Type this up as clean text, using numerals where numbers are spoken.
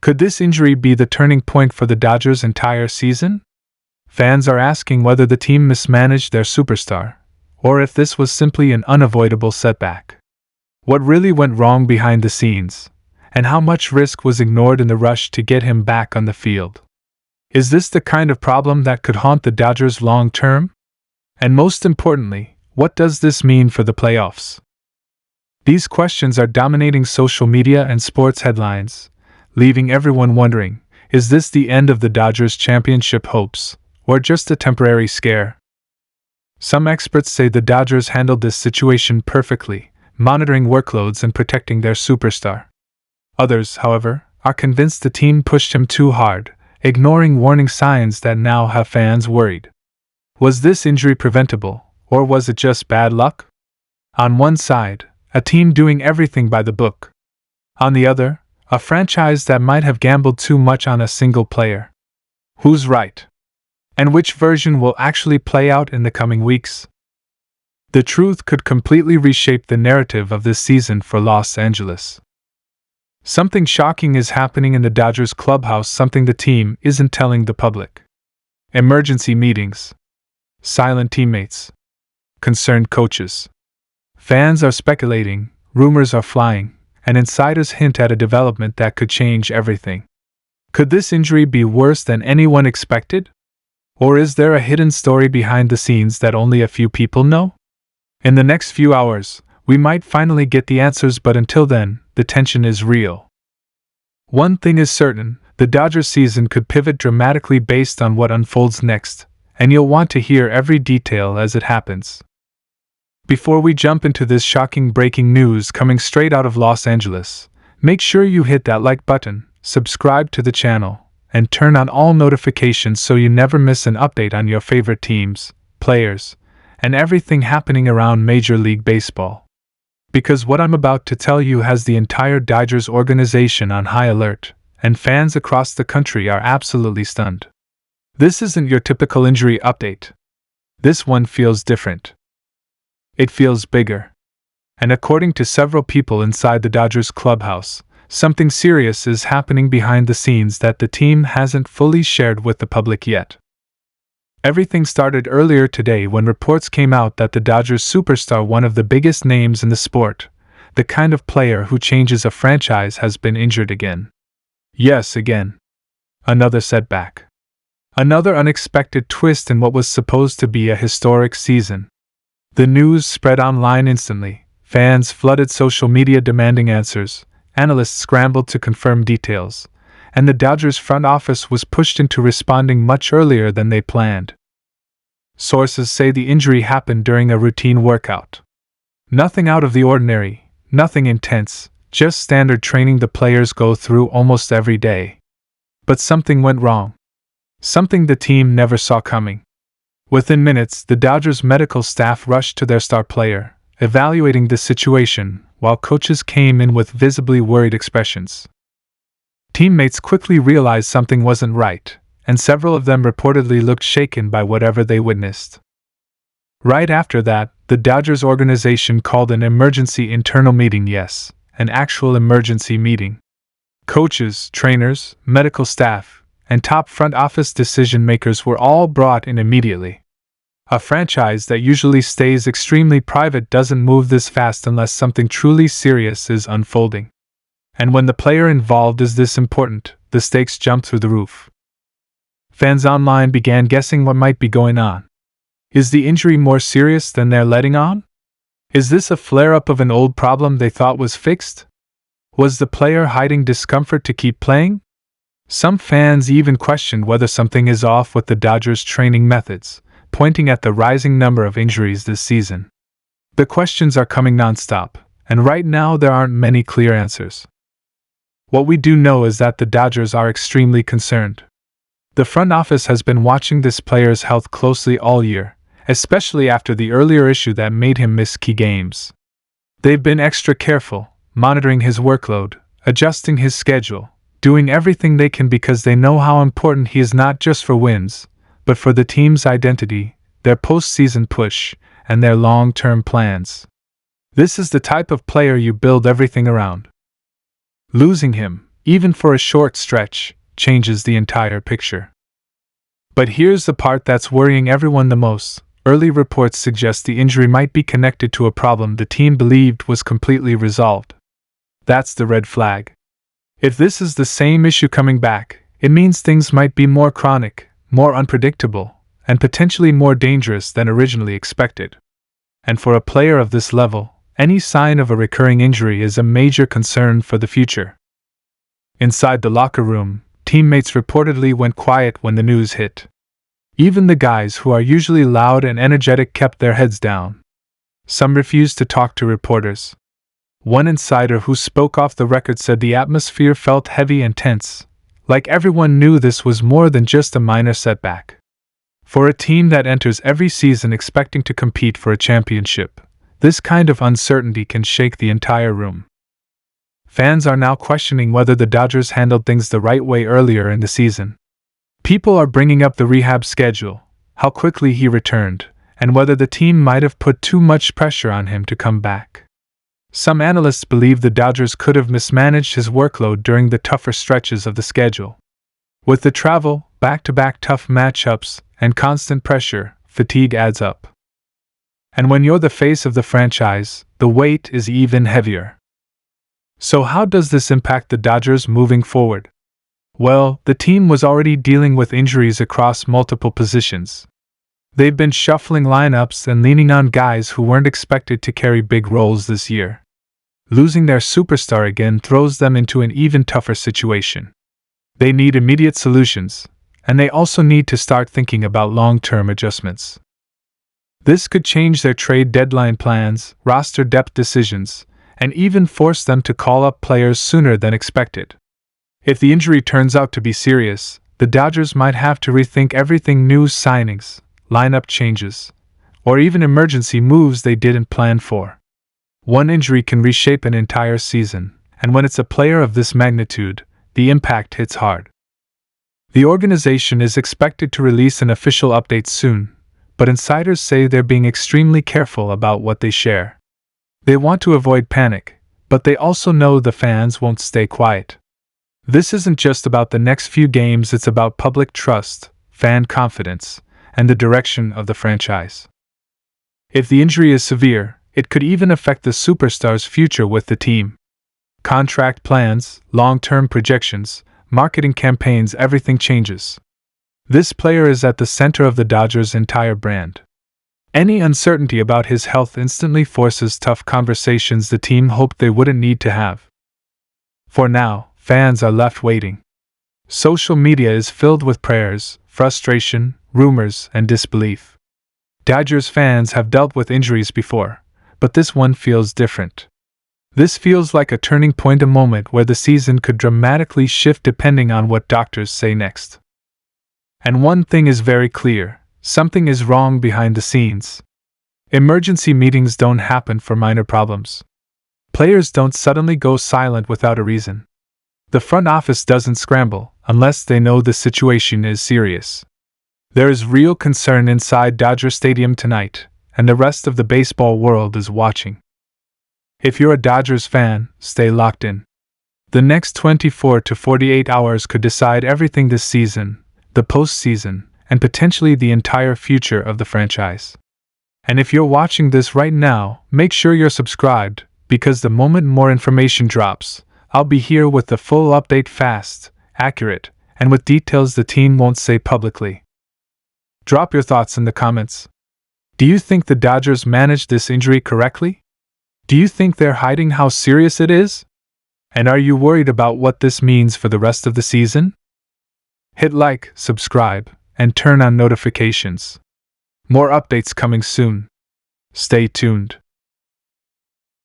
Could this injury be the turning point for the Dodgers' entire season? Fans are asking whether the team mismanaged their superstar, or if this was simply an unavoidable setback. What really went wrong behind the scenes, and how much risk was ignored in the rush to get him back on the field? Is this the kind of problem that could haunt the Dodgers long term? And most importantly, what does this mean for the playoffs? These questions are dominating social media and sports headlines, leaving everyone wondering, is this the end of the Dodgers' championship hopes, or just a temporary scare? Some experts say the Dodgers handled this situation perfectly, monitoring workloads and protecting their superstar. Others, however, are convinced the team pushed him too hard, ignoring warning signs that now have fans worried. Was this injury preventable, or was it just bad luck? On one side, a team doing everything by the book. On the other, a franchise that might have gambled too much on a single player. Who's right? And which version will actually play out in the coming weeks? The truth could completely reshape the narrative of this season for Los Angeles. Something shocking is happening in the Dodgers clubhouse, something the team isn't telling the public. Emergency meetings. Silent teammates. Concerned coaches. Fans are speculating, rumors are flying, and insiders hint at a development that could change everything. Could this injury be worse than anyone expected? Or is there a hidden story behind the scenes that only a few people know? In the next few hours, we might finally get the answers, but until then, the tension is real. One thing is certain, the Dodgers season could pivot dramatically based on what unfolds next, and you'll want to hear every detail as it happens. Before we jump into this shocking breaking news coming straight out of Los Angeles, make sure you hit that like button, subscribe to the channel, and turn on all notifications so you never miss an update on your favorite teams, players, and everything happening around Major League Baseball. Because what I'm about to tell you has the entire Dodgers organization on high alert, and fans across the country are absolutely stunned. This isn't your typical injury update. This one feels different. It feels bigger. And according to several people inside the Dodgers clubhouse, something serious is happening behind the scenes that the team hasn't fully shared with the public yet. Everything started earlier today when reports came out that the Dodgers superstar, one of the biggest names in the sport, the kind of player who changes a franchise, has been injured again. Yes, again. Another setback. Another unexpected twist in what was supposed to be a historic season. The news spread online instantly. Fans flooded social media demanding answers, analysts scrambled to confirm details, and the Dodgers front office was pushed into responding much earlier than they planned. Sources say the injury happened during a routine workout. Nothing out of the ordinary, nothing intense, just standard training the players go through almost every day. But something went wrong. Something the team never saw coming. Within minutes, the Dodgers medical staff rushed to their star player, evaluating the situation, while coaches came in with visibly worried expressions. Teammates quickly realized something wasn't right, and several of them reportedly looked shaken by whatever they witnessed. Right after that, the Dodgers organization called an emergency internal meeting. Yes, an actual emergency meeting. Coaches, trainers, medical staff, and top front office decision makers were all brought in immediately. A franchise that usually stays extremely private doesn't move this fast unless something truly serious is unfolding. And when the player involved is this important, the stakes jump through the roof. Fans online began guessing what might be going on. Is the injury more serious than they're letting on? Is this a flare-up of an old problem they thought was fixed? Was the player hiding discomfort to keep playing? Some fans even questioned whether something is off with the Dodgers' training methods, pointing at the rising number of injuries this season. The questions are coming nonstop, and right now there aren't many clear answers. What we do know is that the Dodgers are extremely concerned. The front office has been watching this player's health closely all year, especially after the earlier issue that made him miss key games. They've been extra careful, monitoring his workload, adjusting his schedule, doing everything they can because they know how important he is not just for wins, but for the team's identity, their postseason push, and their long-term plans. This is the type of player you build everything around. Losing him, even for a short stretch, changes the entire picture. But here's the part that's worrying everyone the most. Early reports suggest the injury might be connected to a problem the team believed was completely resolved. That's the red flag. If this is the same issue coming back, it means things might be more chronic, more unpredictable, and potentially more dangerous than originally expected. And for a player of this level, any sign of a recurring injury is a major concern for the future. Inside the locker room, teammates reportedly went quiet when the news hit. Even the guys who are usually loud and energetic kept their heads down. Some refused to talk to reporters. One insider who spoke off the record said the atmosphere felt heavy and tense, like everyone knew this was more than just a minor setback. For a team that enters every season expecting to compete for a championship, this kind of uncertainty can shake the entire room. Fans are now questioning whether the Dodgers handled things the right way earlier in the season. People are bringing up the rehab schedule, how quickly he returned, and whether the team might have put too much pressure on him to come back. Some analysts believe the Dodgers could have mismanaged his workload during the tougher stretches of the schedule. With the travel, back-to-back tough matchups, and constant pressure, fatigue adds up. And when you're the face of the franchise, the weight is even heavier. So how does this impact the Dodgers moving forward? Well, the team was already dealing with injuries across multiple positions. They've been shuffling lineups and leaning on guys who weren't expected to carry big roles this year. Losing their superstar again throws them into an even tougher situation. They need immediate solutions, and they also need to start thinking about long-term adjustments. This could change their trade deadline plans, roster depth decisions, and even force them to call up players sooner than expected. If the injury turns out to be serious, the Dodgers might have to rethink everything: new signings, lineup changes, or even emergency moves they didn't plan for. One injury can reshape an entire season, and when it's a player of this magnitude, the impact hits hard. The organization is expected to release an official update soon, but insiders say they're being extremely careful about what they share. They want to avoid panic, but they also know the fans won't stay quiet. This isn't just about the next few games, it's about public trust, fan confidence, and the direction of the franchise. If the injury is severe, it could even affect the superstar's future with the team. Contract plans, long-term projections, marketing campaigns, everything changes. This player is at the center of the Dodgers' entire brand. Any uncertainty about his health instantly forces tough conversations the team hoped they wouldn't need to have. For now, fans are left waiting. Social media is filled with prayers, frustration, rumors, and disbelief. Dodgers fans have dealt with injuries before, but this one feels different. This feels like a turning point, a moment where the season could dramatically shift depending on what doctors say next. And one thing is very clear: something is wrong behind the scenes. Emergency meetings don't happen for minor problems. Players don't suddenly go silent without a reason. The front office doesn't scramble unless they know the situation is serious. There is real concern inside Dodger Stadium tonight, and the rest of the baseball world is watching. If you're a Dodgers fan, stay locked in. The next 24 to 48 hours could decide everything this season, the postseason, and potentially the entire future of the franchise. And if you're watching this right now, make sure you're subscribed, because the moment more information drops, I'll be here with the full update, fast, accurate, and with details the team won't say publicly. Drop your thoughts in the comments. Do you think the Dodgers managed this injury correctly? Do you think they're hiding how serious it is? And are you worried about what this means for the rest of the season? Hit like, subscribe, and turn on notifications. More updates coming soon. Stay tuned.